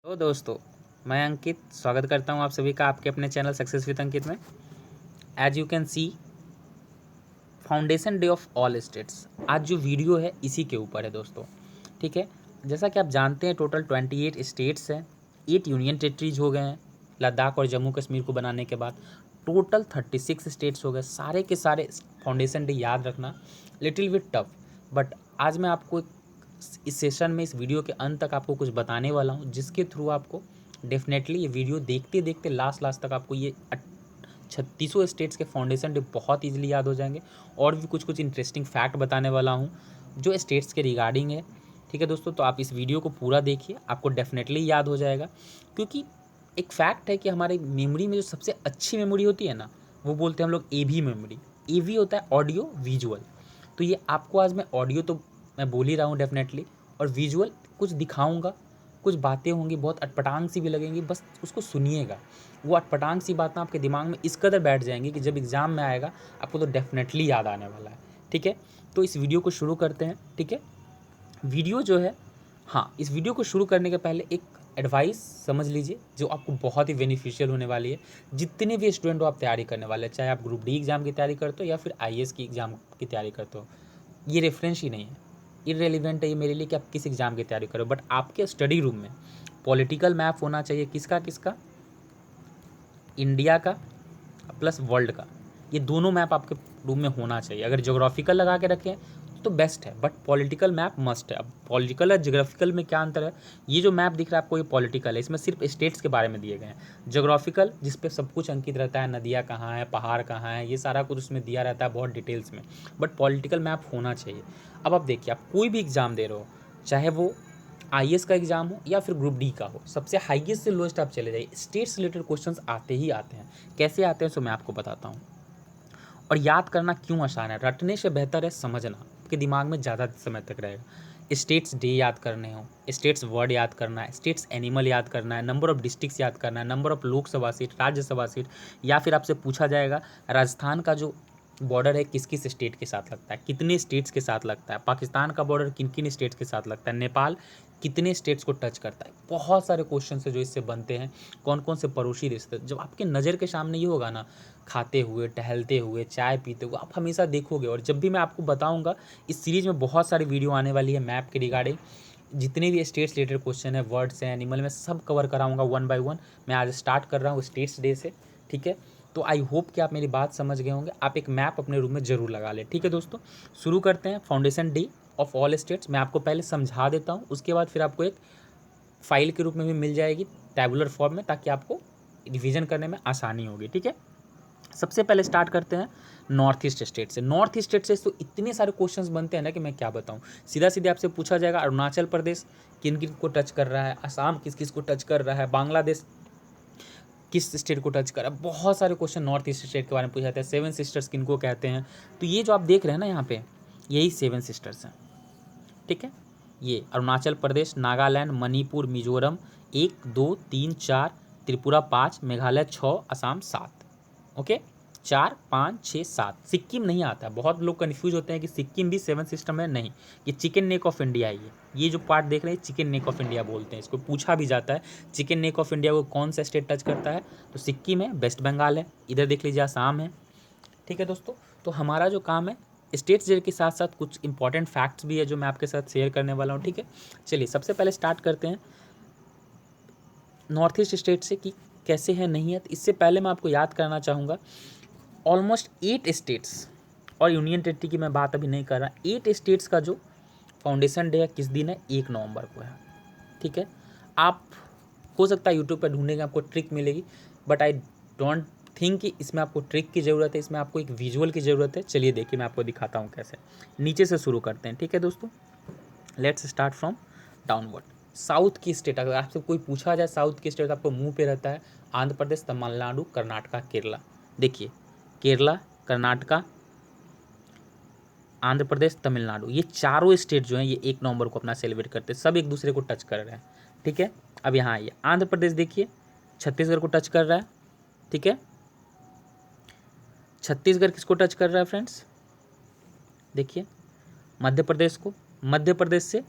तो दोस्तों, मैं अंकित स्वागत करता हूं आप सभी का आपके अपने चैनल सक्सेस विद अंकित में। As you can see, foundation day of all states. आज जो वीडियो है इसी के ऊपर है दोस्तों। ठीक है, जैसा कि आप जानते हैं टोटल 28 स्टेट्स हैं, 8 यूनियन टेरिटरीज हो गए हैं लद्दाख और जम्मू कश्मीर को बनाने के बाद। टोटल 36 स्टेट्स हो गए। सारे के सारे फाउंडेशन डे याद रखना लिटिल बिट टफ, बट आज मैं आपको इस सेशन में, इस वीडियो के अंत तक आपको कुछ बताने वाला हूँ जिसके थ्रू आपको डेफिनेटली ये वीडियो देखते देखते लास्ट तक आपको ये 36 स्टेट्स के फाउंडेशन डे बहुत ईजिली याद हो जाएंगे। और भी कुछ कुछ इंटरेस्टिंग फैक्ट बताने वाला हूँ जो स्टेट्स के रिगार्डिंग है। ठीक है दोस्तों, तो आप इस वीडियो को पूरा देखिए, आपको डेफिनेटली याद हो जाएगा। क्योंकि एक फैक्ट है कि हमारे मेमोरी में जो सबसे अच्छी मेमोरी होती है ना, वो बोलते हैं हम लोग एवी मेमोरी। एवी होता है ऑडियो विजुअल। तो ये आपको आज मैं ऑडियो तो मैं बोल ही रहा हूँ डेफिनेटली, और विजुअल कुछ दिखाऊंगा, कुछ बातें होंगी बहुत अटपटांग सी भी लगेंगी, बस उसको सुनिएगा। वो अटपटांग सी बातें आपके दिमाग में इस कदर बैठ जाएंगी कि जब एग्ज़ाम में आएगा आपको तो डेफिनेटली याद आने वाला है। ठीक है, तो इस वीडियो को शुरू करते हैं। ठीक है, वीडियो जो है, हाँ, इस वीडियो को शुरू करने के पहले एक एडवाइस समझ लीजिए जो आपको बहुत ही बेनिफिशियल होने वाली है। जितने भी स्टूडेंट हो आप तैयारी करने वाले हैं, चाहे आप ग्रुप डी एग्ज़ाम की तैयारी करते हो या फिर आईएएस की एग्ज़ाम की तैयारी करते हो, ये रेफरेंस ही नहीं है, इररेलीवेंट है ये मेरे लिए कि आप किस एग्ज़ाम की तैयारी करो। बट आपके स्टडी रूम में पॉलिटिकल मैप होना चाहिए। किसका किसका? इंडिया का प्लस वर्ल्ड का। ये दोनों मैप आपके रूम में होना चाहिए। अगर ज्योग्राफिकल लगा के रखें तो बेस्ट है, बट पॉलिटिकल मैप मस्ट है। अब पॉलिटिकल और ज्योग्राफिकल में क्या अंतर है? ये जो मैप दिख रहा है आपको, ये पॉलिटिकल है, इसमें सिर्फ स्टेट्स के बारे में दिए गए हैं। ज्योग्राफिकल जिस पे सब कुछ अंकित रहता है, नदियाँ कहाँ है, पहाड़ कहाँ है, ये सारा कुछ उसमें दिया रहता है बहुत डिटेल्स में। बट पॉलिटिकल मैप होना चाहिए। अब आप देखिए, आप कोई भी एग्ज़ाम दे रहे हो, चाहे वो आईएएस का एग्जाम हो या फिर ग्रुप डी का हो, सबसे हाईएस्ट से लोएस्ट आप चले जाइए, स्टेट से रिलेटेड क्वेश्चंस आते ही आते हैं। कैसे आते हैं सो मैं आपको बताता हूँ। और याद करना क्यों आसान है, रटने से बेहतर है समझना, आपके दिमाग में ज़्यादा समय तक रहेगा। स्टेट्स डे याद करने हो, स्टेट्स वर्ड याद करना है, स्टेट्स एनिमल याद करना है, नंबर ऑफ डिस्ट्रिक्ट्स याद करना है, number of Lok Sabha seat, Rajya Sabha seat, या फिर आपसे पूछा जाएगा राजस्थान का जो बॉर्डर है किस किस स्टेट के साथ लगता है, कितने स्टेट्स के साथ लगता है, पाकिस्तान का बॉर्डर किन किन स्टेट्स के साथ लगता है, नेपाल कितने स्टेट्स को टच करता है। बहुत सारे क्वेश्चन है जो इससे बनते हैं। कौन कौन से पड़ोसी रिश्ते, जब आपके नज़र के सामने ये होगा ना, खाते हुए, टहलते हुए, चाय पीते हुए, आप हमेशा देखोगे। और जब भी मैं आपको बताऊंगा, इस सीरीज़ में बहुत सारी वीडियो आने वाली है मैप के रिगार्डिंग, जितने भी स्टेट्स रिलेटेड क्वेश्चन है, वर्ड्स हैं, एनिमल में, सब कवर कराऊंगा वन बाय वन। मैं आज स्टार्ट कर रहा हूँ स्टेट्स डे से। ठीक है, तो आई होप कि आप मेरी बात समझ गए होंगे। आप एक मैप अपने रूम में ज़रूर लगा लें। ठीक है दोस्तों, शुरू करते हैं। Foundation day of all states मैं आपको पहले समझा देता हूँ, उसके बाद फिर आपको एक फाइल के रूप में भी मिल जाएगी टैबुलर फॉर्म में, ताकि आपको रिवीजन करने में आसानी होगी। ठीक है, सबसे पहले स्टार्ट करते हैं नॉर्थ ईस्ट स्टेट से। नॉर्थ ईस्ट स्टेट से तो इतने सारे क्वेश्चंस बनते हैं ना कि मैं क्या बताऊं। सीधा सीधे आपसे पूछा जाएगा अरुणाचल प्रदेश किन किन को टच कर रहा है, असम किस किस को टच कर रहा है, बांग्लादेश किस स्टेट को टच कर रहा है। बहुत सारे क्वेश्चन नॉर्थ ईस्ट स्टेट के बारे में पूछे जाते हैं। सेवन सिस्टर्स किन को कहते हैं, तो ये जो आप देख रहे हैं ना यहाँ पे, यही सेवन सिस्टर्स हैं। ठीक है, ये अरुणाचल प्रदेश, नागालैंड, मणिपुर, मिजोरम 1 2 3 4, त्रिपुरा 5, मेघालय 6, असम 7। ओके, 4 5 6 7। सिक्किम नहीं आता है। बहुत लोग कन्फ्यूज होते हैं कि सिक्किम भी सेवन सिस्टम है। नहीं, ये चिकन नेक ऑफ इंडिया है। ये जो पार्ट देख रहे हैं चिकन नेक ऑफ इंडिया बोलते हैं इसको। पूछा भी जाता है चिकन नेक ऑफ इंडिया को कौन सा स्टेट टच करता है, तो सिक्किम है, वेस्ट बंगाल है, इधर देख लीजिए आसाम है। ठीक है दोस्तों, तो हमारा जो काम है स्टेट्स डे के साथ साथ कुछ इंपॉर्टेंट फैक्ट्स भी है जो मैं आपके साथ शेयर करने वाला हूँ। ठीक है, चलिए सबसे पहले स्टार्ट करते हैं नॉर्थ ईस्ट स्टेट से कि कैसे है नहीं है। तो इससे पहले मैं आपको याद करना चाहूँगा, ऑलमोस्ट 8 स्टेट्स, और यूनियन टेरिटरी की मैं बात अभी नहीं कर रहा, 8 स्टेट्स का जो फाउंडेशन डे है किस दिन है, 1 नवंबर को है। ठीक है, आप हो सकता है यूट्यूब पर ढूंढेंगे आपको ट्रिक मिलेगी, बट आई डोंट थिंक कि इसमें आपको ट्रिक की ज़रूरत है, इसमें आपको एक विजुअल की ज़रूरत है। चलिए देखिए मैं आपको दिखाता हूँ कैसे। नीचे से शुरू करते हैं। ठीक है दोस्तों, let's start from downward. South की स्टेट, अगर आपसे कोई पूछा जाए साउथ की स्टेट, आपको मुंह पे रहता है आंध्र प्रदेश, तमिलनाडु, कर्नाटका, केरला। देखिए, केरला, कर्नाटका, आंध्र प्रदेश, तमिलनाडु, ये चारों स्टेट जो हैं ये 1 नवंबर को अपना सेलिब्रेट करते हैं। सब एक दूसरे को टच कर रहे हैं। ठीक है, अब यहाँ आइए, आंध्र प्रदेश देखिए छत्तीसगढ़ को टच कर रहा है। ठीक है, छत्तीसगढ़ किसको टच कर रहा है फ्रेंड्स, देखिए मध्य प्रदेश को, मध्य प्रदेश से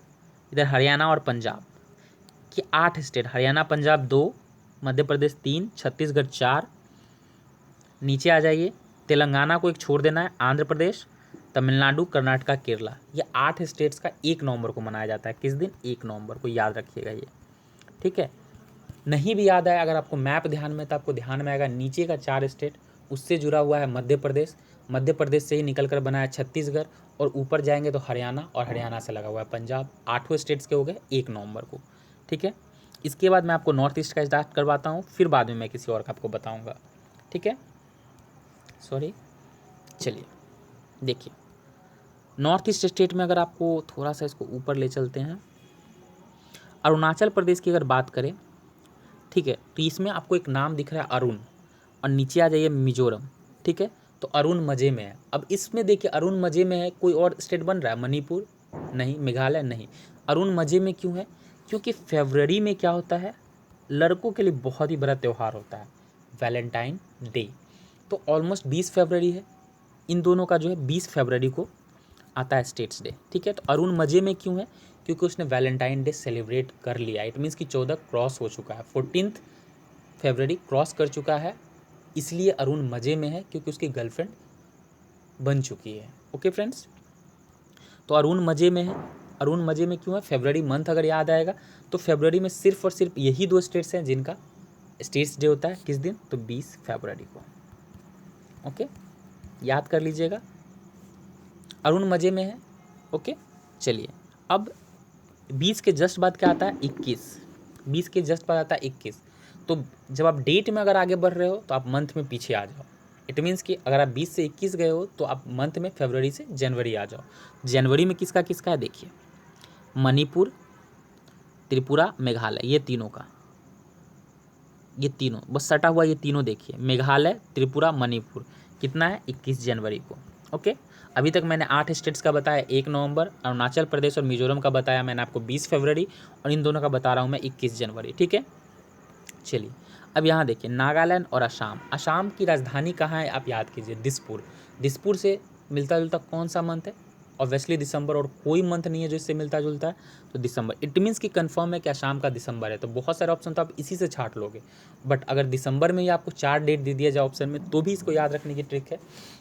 इधर हरियाणा और पंजाब, कि 8 स्टेट, हरियाणा पंजाब 2, मध्य प्रदेश 3, छत्तीसगढ़ 4, नीचे आ जाइए, तेलंगाना को एक छोड़ देना है, आंध्र प्रदेश, तमिलनाडु, कर्नाटका, केरला। ये 8 स्टेट्स का 1 नवंबर को मनाया जाता है। किस दिन? 1 नवंबर को, याद रखिएगा ये, ठीक है। नहीं भी याद आया, अगर आपको मैप ध्यान में, तो आपको ध्यान में आएगा नीचे का 4 स्टेट, उससे जुड़ा हुआ है मध्य प्रदेश, मध्य प्रदेश से ही निकल कर बना है छत्तीसगढ़, और ऊपर जाएंगे तो हरियाणा, और हरियाणा से लगा हुआ है पंजाब। 8 स्टेट्स के हो गए 1 नवंबर को, ठीक है। इसके बाद मैं आपको नॉर्थ ईस्ट का स्टार्ट करवाता हूँ, फिर बाद में मैं किसी और का आपको बताऊँगा, ठीक है। सॉरी, चलिए देखिए, नॉर्थ ईस्ट स्टेट में अगर आपको थोड़ा सा इसको ऊपर ले चलते हैं, अरुणाचल प्रदेश की अगर बात करें, ठीक है, तो इसमें आपको एक नाम दिख रहा है अरुण, और नीचे आ जाइए मिजोरम, ठीक है। तो अरुण मजे में है। अब इसमें देखिए अरुण मजे में है, कोई और स्टेट बन रहा है? मणिपुर नहीं, मेघालय नहीं। अरुण मजे में क्यों है? क्योंकि फरवरी में क्या होता है, लड़कों के लिए बहुत ही बड़ा त्यौहार होता है, वैलेंटाइन डे। तो ऑलमोस्ट 20 फरवरी है, इन दोनों का जो है 20 फरवरी को आता है स्टेट्स डे, ठीक है। तो अरुण मजे में क्यों है? क्योंकि उसने वैलेंटाइन डे सेलिब्रेट कर लिया। इट मीन्स कि 14 क्रॉस हो चुका है, 14 फरवरी क्रॉस कर चुका है, इसलिए अरुण मजे में है, क्योंकि उसकी गर्लफ्रेंड बन चुकी है। ओके फ्रेंड्स, तो अरुण मजे में है। अरुण मजे में क्यों है? फरवरी मंथ अगर याद आएगा तो फरवरी में सिर्फ और सिर्फ यही 2 स्टेट्स हैं जिनका स्टेट्स डे होता है। किस दिन? तो 20 फरवरी को। ओके, याद कर लीजिएगा, अरुण मजे में है। ओके, चलिए अब 20 के जस्ट बाद क्या आता है? 21। 20 के जस्ट बाद आता है 21। तो जब आप डेट में अगर आगे बढ़ रहे हो तो आप मंथ में पीछे आ जाओ। इट मीन्स कि अगर आप 20 से 21 गए हो तो आप मंथ में फरवरी से जनवरी आ जाओ। जनवरी में किसका किसका है? देखिए, मणिपुर, त्रिपुरा, मेघालय, ये तीनों का, ये तीनों बस सटा हुआ, ये तीनों देखिए, मेघालय, त्रिपुरा, मणिपुर, कितना है? 21 जनवरी को। ओके, अभी तक मैंने 8 स्टेट्स का बताया 1 नवंबर, अरुणाचल प्रदेश और मिजोरम का बताया मैंने आपको 20 फरवरी, और इन दोनों का बता रहा हूँ मैं 21 जनवरी, ठीक है। चलिए अब यहाँ देखिए, नागालैंड और असम। असम की राजधानी कहाँ है? आप याद कीजिए, दिसपुर। दिसपुर से मिलता जुलता कौन सा मंथ है? ऑब्वियसली दिसंबर, और कोई मंथ नहीं है जो इससे मिलता जुलता है, तो दिसंबर। इट मीन्स कि कंफर्म है कि असम का दिसंबर है। तो बहुत सारे ऑप्शन तो आप इसी से छाट लोगे, बट अगर दिसंबर में ही आपको 4 डेट दे दिया जाए ऑप्शन में, तो भी इसको याद रखने की ट्रिक है,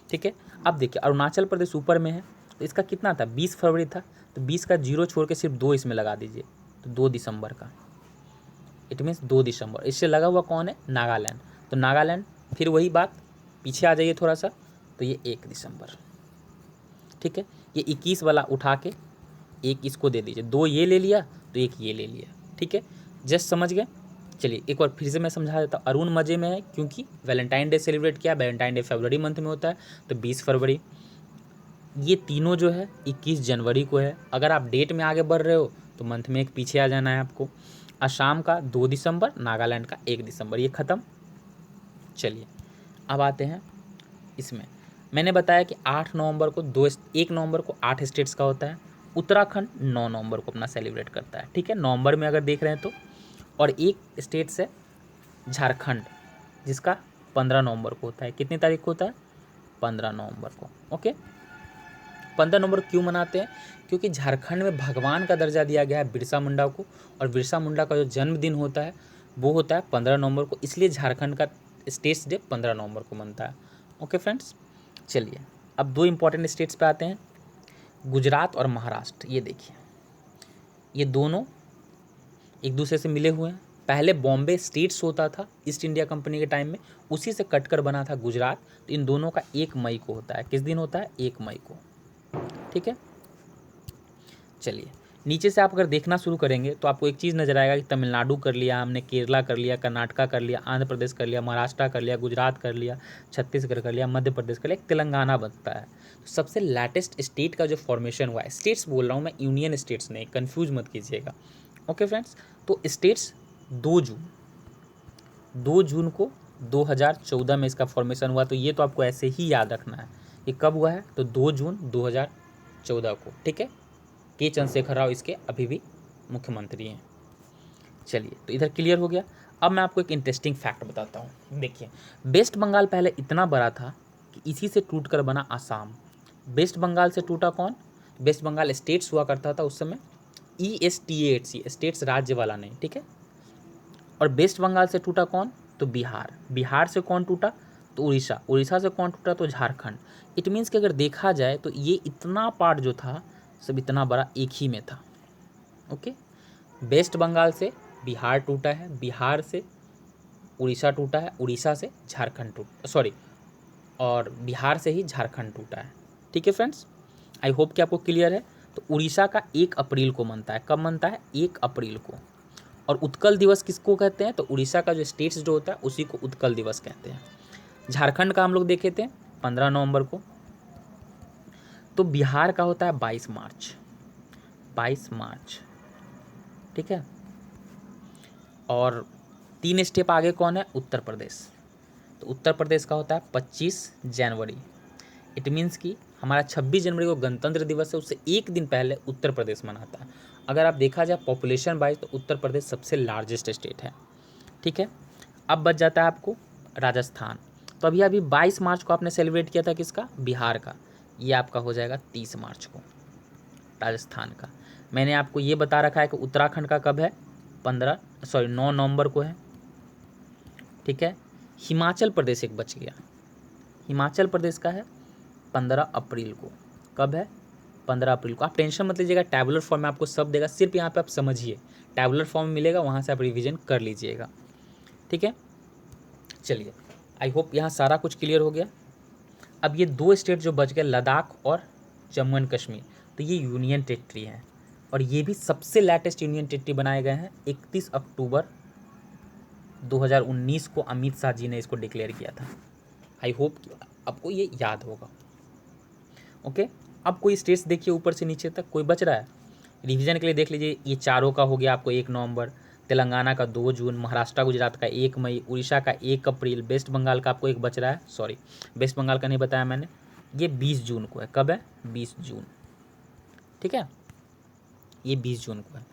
ठीक है। अब देखिए, अरुणाचल प्रदेश ऊपर में है, तो इसका कितना था? 20 फरवरी था, तो 20 का 0 छोड़ के सिर्फ 2 इसमें लगा दीजिए, तो 2 दिसंबर का। इट मीन्स 2 दिसंबर। इससे लगा हुआ कौन है? नागालैंड। तो नागालैंड, फिर वही बात, पीछे आ जाइए थोड़ा सा, तो ये 1 दिसंबर, ठीक है। ये 21 वाला उठा के 1 इसको दे दीजिए, 2 ये ले लिया तो 1 ये ले लिया, ठीक है। जस्ट समझ गए? चलिए एक बार फिर से मैं समझा देता हूँ। अरुण मजे में है क्योंकि वैलेंटाइन डे सेलिब्रेट किया, वैलेंटाइन डे फरवरी मंथ में होता है, तो 20 फरवरी। ये तीनों जो है 21 जनवरी को है। अगर आप डेट में आगे बढ़ रहे हो तो मंथ में एक पीछे आ जाना है आपको। असम का 2 दिसंबर, नागालैंड का 1 दिसंबर, ये ख़त्म। चलिए अब आते हैं इसमें, मैंने बताया कि 8 नवंबर को 1 नवंबर को 8 स्टेट्स का होता है। उत्तराखंड 9 नवंबर को अपना सेलिब्रेट करता है, ठीक है, नवंबर में अगर देख रहे हैं तो। और एक स्टेट्स है झारखंड, जिसका 15 नवंबर को होता है। कितनी तारीख को होता है? 15 नवंबर को। ओके, 15 नवंबर क्यों मनाते हैं? क्योंकि झारखंड में भगवान का दर्जा दिया गया है बिरसा मुंडा को, और बिरसा मुंडा का जो जन्मदिन होता है वो होता है 15 नवंबर को, इसलिए झारखंड का स्टेट्स डे 15 नवंबर को मनता है। ओके फ्रेंड्स, चलिए अब 2 इंपॉर्टेंट स्टेट्स पे आते हैं, गुजरात और महाराष्ट्र। ये देखिए, ये दोनों एक दूसरे से मिले हुए हैं। पहले बॉम्बे स्टेट्स होता था ईस्ट इंडिया कंपनी के टाइम में, उसी से कट कर बना था गुजरात। तो इन दोनों का 1 मई को होता है। किस दिन होता है? 1 मई को, ठीक है। चलिए नीचे से आप अगर देखना शुरू करेंगे तो आपको एक चीज़ नजर आएगा कि तमिलनाडु कर लिया हमने, केरला कर लिया, कर्नाटका कर लिया, आंध्र प्रदेश कर लिया, महाराष्ट्र कर लिया, गुजरात कर लिया, छत्तीसगढ़ कर लिया, मध्य प्रदेश कर लिया, एक तेलंगाना बनता है। तो सबसे लेटेस्ट स्टेट का जो फॉर्मेशन हुआ है, स्टेट्स बोल रहा हूँ मैं, यूनियन स्टेट्स नहीं, कन्फ्यूज मत कीजिएगा। ओके फ्रेंड्स, तो स्टेट्स 2 जून को 2014 में इसका फॉर्मेशन हुआ। तो ये तो आपको ऐसे ही याद रखना है कि कब हुआ है, तो 2 जून 2014 को, ठीक है। के चंद्रशेखर राव इसके अभी भी मुख्यमंत्री हैं। चलिए तो इधर क्लियर हो गया। अब मैं आपको एक इंटरेस्टिंग फैक्ट बताता हूँ। देखिए, वेस्ट बंगाल पहले इतना बड़ा था कि इसी से टूट कर बना आसाम। वेस्ट बंगाल से टूटा कौन? वेस्ट बंगाल स्टेट्स हुआ करता था उस समय, ESTATC, स्टेट्स राज्य वाला नहीं, ठीक है। और वेस्ट बंगाल से टूटा कौन, तो बिहार। बिहार से कौन टूटा, तो उड़ीसा। उड़ीसा से कौन टूटा, तो झारखंड। इट मीन्स कि अगर देखा जाए तो ये इतना पार्ट जो था सब इतना बड़ा एक ही में था। ओके, वेस्ट बंगाल से बिहार टूटा है, बिहार से उड़ीसा टूटा है, उड़ीसा से झारखंड सॉरी, और बिहार से ही झारखंड टूटा है। ठीक है फ्रेंड्स, आई होप कि आपको क्लियर है। तो उड़ीसा का 1 अप्रैल को मनता है, कब मनता है, 1 अप्रैल को। और उत्कल दिवस किसको कहते हैं, तो उड़ीसा का जो स्टेट्स जो होता है उसी को उत्कल दिवस कहते हैं। झारखंड का हम लोग देखे थे 15 नवंबर को। तो बिहार का होता है 22 मार्च, 22 मार्च, ठीक है। और 3 स्टेप आगे कौन है, उत्तर प्रदेश। तो उत्तर प्रदेश का होता है 25 जनवरी। इट मीन्स कि हमारा 26 जनवरी को गणतंत्र दिवस है, उससे एक दिन पहले उत्तर प्रदेश मनाता है। अगर आप देखा जाए पॉपुलेशन वाइज तो उत्तर प्रदेश सबसे लार्जेस्ट स्टेट है, ठीक है। अब बच जाता है आपको राजस्थान। तो अभी अभी 22 मार्च को आपने सेलिब्रेट किया था किसका, बिहार का। ये आपका हो जाएगा 30 मार्च को राजस्थान का। मैंने आपको ये बता रखा है कि उत्तराखंड का कब है, 9 नवंबर को है, ठीक है। हिमाचल प्रदेश एक बच गया, हिमाचल प्रदेश का है 15 अप्रैल को। कब है, 15 अप्रैल को। आप टेंशन मत लीजिएगा, टैबुलर फॉर्म में आपको सब देगा, सिर्फ यहाँ पे आप समझिए, टैबुलर फॉर्म मिलेगा, वहाँ से आप रिवीजन कर लीजिएगा, ठीक है। चलिए, आई होप यहाँ सारा कुछ क्लियर हो गया। अब ये 2 स्टेट जो बच गए, लद्दाख और जम्मू एंड कश्मीर, तो ये यूनियन टेरिटरी हैं, और ये भी सबसे लेटेस्ट यूनियन टेरिटरी बनाए गए हैं। 31 अक्टूबर 2019 को अमित शाह जी ने इसको डिक्लेयर किया था। आई होप आपको ये याद होगा। ओके, अब कोई स्टेट्स देखिए ऊपर से नीचे तक, कोई बच रहा है, रिवीजन के लिए देख लीजिए। ये चारों का हो गया आपको 1 नवंबर, तेलंगाना का 2 जून, महाराष्ट्र गुजरात का 1 मई, उड़ीसा का 1 अप्रैल, वेस्ट बंगाल का आपको एक बच रहा है, सॉरी वेस्ट बंगाल का नहीं बताया मैंने, ये 20 जून को है। कब है, 20 जून, ठीक है, ये 20 जून को है।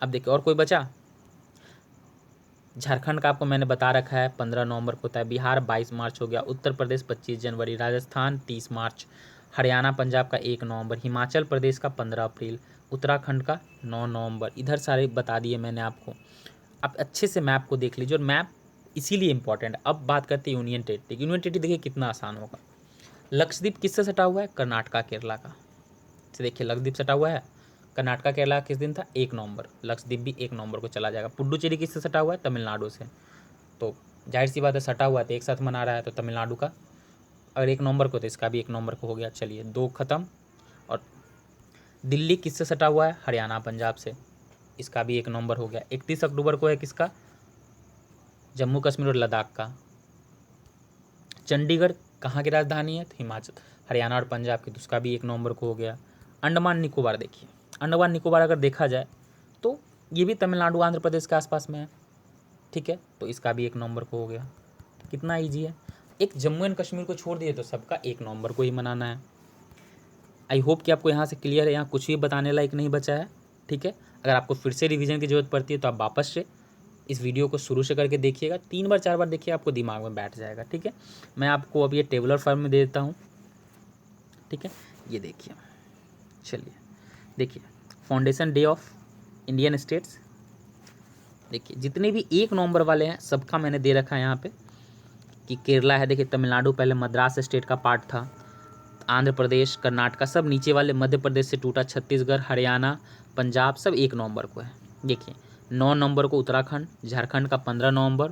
अब देखिए और कोई बचा, झारखंड का आपको मैंने बता रखा है 15 नवंबर को होता है, बिहार 22 मार्च हो गया, उत्तर प्रदेश 25 जनवरी, राजस्थान 30 मार्च, हरियाणा पंजाब का 1 नवंबर, हिमाचल प्रदेश का 15 अप्रैल, उत्तराखंड का 9 नवंबर। इधर सारे बता दिए मैंने आपको। आप अच्छे से मैप को देख लीजिए, और मैप इसीलिए इंपॉर्टेंट है। अब बात करते हैं यूनियन टेरिटरी। यूनियन टेरिटरी देखिए कितना आसान होगा। लक्षद्वीप किससे सटा हुआ है, कर्नाटका केरला का। तो देखिए लक्षद्वीप सटा हुआ है, कर्नाटका केरला किस दिन था, 1 नवंबर, लक्षद्वीप भी 1 नवंबर को चला जाएगा। पुडुचेरी किससे सटा हुआ है, तमिलनाडु से। तो जाहिर सी बात है, सटा हुआ है तो एक साथ मना रहा है, तो तमिलनाडु का अगर 1 नवंबर को तो इसका भी 1 नवंबर को हो गया। चलिए 2 खत्म। और दिल्ली किससे सटा हुआ है, हरियाणा पंजाब से, इसका भी 1 नवंबर हो गया। 31 अक्टूबर को है किसका, जम्मू कश्मीर और लद्दाख का। चंडीगढ़ कहाँ की राजधानी है, तो हिमाचल, हरियाणा और पंजाब की, तो उसका भी 1 नवंबर को हो गया। अंडमान निकोबार देखिए, अंडमान निकोबार अगर देखा जाए तो ये भी तमिलनाडु आंध्र प्रदेश के आसपास में है, ठीक है, तो इसका भी 1 नवंबर को हो गया। कितना ईजी है। एक जम्मू एंड कश्मीर को छोड़ दिए तो सबका 1 नवंबर को ही मनाना है। आई होप कि आपको यहाँ से क्लियर है, यहाँ कुछ भी बताने लायक नहीं बचा है, ठीक है। अगर आपको फिर से रिवीजन की जरूरत पड़ती है तो आप वापस से इस वीडियो को शुरू से करके देखिएगा, 3 बार 4 बार देखिए, आपको दिमाग में बैठ जाएगा, ठीक है। मैं आपको अब ये टेबुलर फॉर्म में दे देता हूँ, ठीक है, ये देखिए। चलिए देखिए, foundation day of Indian states, देखिए जितने भी 1 नवंबर वाले हैं सबका मैंने दे रखा है यहाँ पे, कि केरला है, देखिए तमिलनाडु पहले मद्रास स्टेट का पार्ट था, आंध्र प्रदेश, कर्नाटका सब नीचे वाले, मध्य प्रदेश से टूटा, छत्तीसगढ़, हरियाणा, पंजाब सब 1 नवंबर को है। देखिए 9 नवंबर को उत्तराखंड, झारखंड का 15 नवंबर,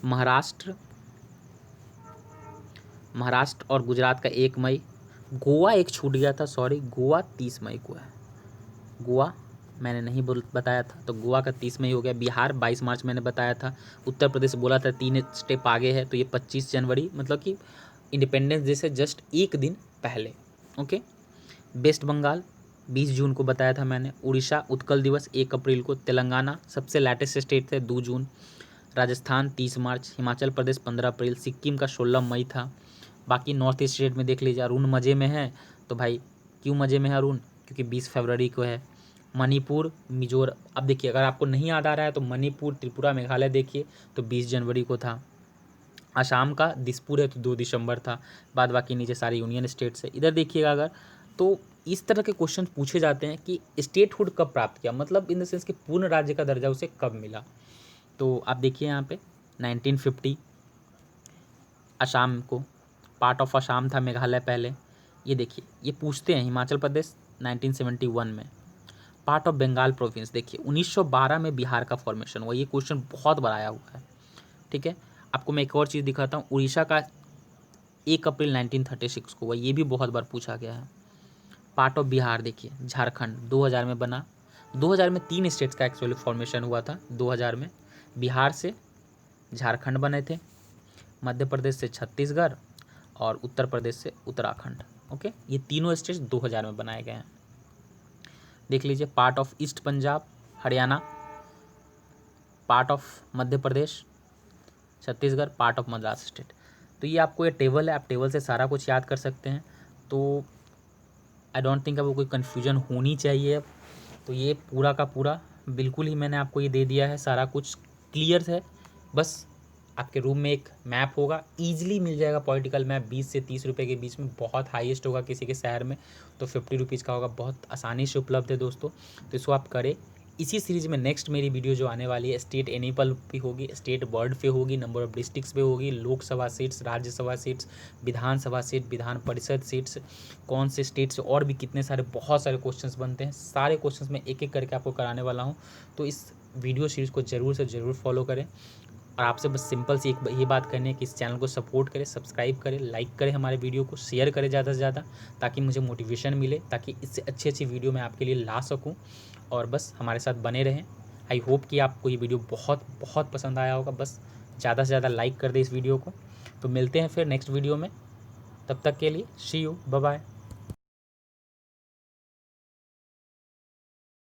महाराष्ट्र और गुजरात का 1 मई, गोवा एक छूट गया था, सॉरी, गोवा 30 मई को है, गोवा मैंने नहीं बताया था, तो गोवा का 30 मई हो गया। बिहार 22 मार्च मैंने बताया था। उत्तर प्रदेश बोला था 3 स्टेप आगे है, तो ये 25 जनवरी, मतलब कि इंडिपेंडेंस डे से जस्ट एक दिन पहले, ओके। वेस्ट बंगाल 20 जून को बताया था मैंने, उड़ीसा उत्कल दिवस 1 अप्रैल को, तेलंगाना सबसे लेटेस्ट स्टेट थे 2 जून, राजस्थान 30 मार्च, हिमाचल प्रदेश 15 अप्रैल, सिक्किम का 16 मई था। बाकी नॉर्थ ईस्ट स्टेट में देख लीजिए, अरुण मज़े में है, तो भाई क्यों मज़े में है अरुण, क्योंकि 20 फरवरी को है। मणिपुर, मिजोरम, अब देखिए अगर आपको नहीं याद आ रहा है तो मणिपुर, त्रिपुरा, मेघालय देखिए, तो 20 जनवरी को था। असम का दिसपुर है तो 2 दिसंबर था। बाद बाकी नीचे सारी यूनियन स्टेट्स है। इधर देखिएगा अगर, तो इस तरह के क्वेश्चन पूछे जाते हैं कि स्टेटहुड कब प्राप्त किया, मतलब इन द सेंस कि पूर्ण राज्य का दर्जा उसे कब मिला। तो आप देखिए यहाँ पे 1950 असम को, पार्ट ऑफ असम था मेघालय पहले। ये देखिए ये पूछते हैं हिमाचल प्रदेश 1971 में, पार्ट ऑफ बंगाल प्रोविंस। देखिए 1912 में बिहार का फॉर्मेशन हुआ। ये क्वेश्चन बहुत बार आया हुआ है, ठीक है। आपको मैं एक और चीज़ दिखाता हूँ, उड़ीसा का 1 अप्रैल 1936 को हुआ। ये भी बहुत बार पूछा गया है। पार्ट ऑफ बिहार देखिए झारखंड 2000 में बना। 2000 में 3 स्टेट्स का एक्चुअली फॉर्मेशन हुआ था। 2000 में बिहार से झारखंड बने थे, मध्य प्रदेश से छत्तीसगढ़ और उत्तर प्रदेश से उत्तराखंड। ओके, ये तीनों स्टेट्स 2000 में बनाए गए हैं। देख लीजिए part of east Punjab Haryana, part of Madhya Pradesh Chhattisgarh, part of Madras state. तो ये आपको ये टेबल है, आप टेबल से सारा कुछ याद कर सकते हैं। तो आई डोंट थिंक आपको कोई कन्फ्यूजन होनी चाहिए। तो ये पूरा का पूरा बिल्कुल ही मैंने आपको ये दे दिया है, सारा कुछ क्लियर है। बस आपके रूम में एक मैप होगा, ईजिली मिल जाएगा पॉलिटिकल मैप, 20 से 30 रुपये के बीच में, बहुत हाईएस्ट होगा किसी के शहर में तो 50 रुपीज़ का होगा, बहुत आसानी से उपलब्ध है दोस्तों। तो इसको आप करें। इसी सीरीज़ में नेक्स्ट मेरी वीडियो जो आने वाली है स्टेट एनिमल पे होगी, स्टेट बर्ड पे होगी, नंबर ऑफ डिस्ट्रिक्ट्स पे होगी, लोकसभा सीट्स, राज्यसभा सीट्स, विधानसभा सीट, विधान परिषद सीट्स, कौन से स्टेट से और भी कितने सारे बहुत सारे क्वेश्चंस बनते हैं, सारे क्वेश्चंस मैं एक एक करके आपको कराने वाला हूँ। तो इस वीडियो सीरीज़ को ज़रूर से ज़रूर फॉलो करें। और आपसे बस सिंपल सी एक ये बात करनी है कि इस चैनल को सपोर्ट करें, सब्सक्राइब करें, लाइक करें, हमारे वीडियो को शेयर करें ज़्यादा से ज़्यादा, ताकि मुझे मोटिवेशन मिले, ताकि इससे अच्छी अच्छी वीडियो मैं आपके लिए ला सकूं। और बस हमारे साथ बने रहें। आई होप कि आपको ये वीडियो बहुत बहुत पसंद आया होगा। बस ज़्यादा से ज़्यादा लाइक कर दें इस वीडियो को। तो मिलते हैं फिर नेक्स्ट वीडियो में, तब तक के लिए सी यू, बाय बाय।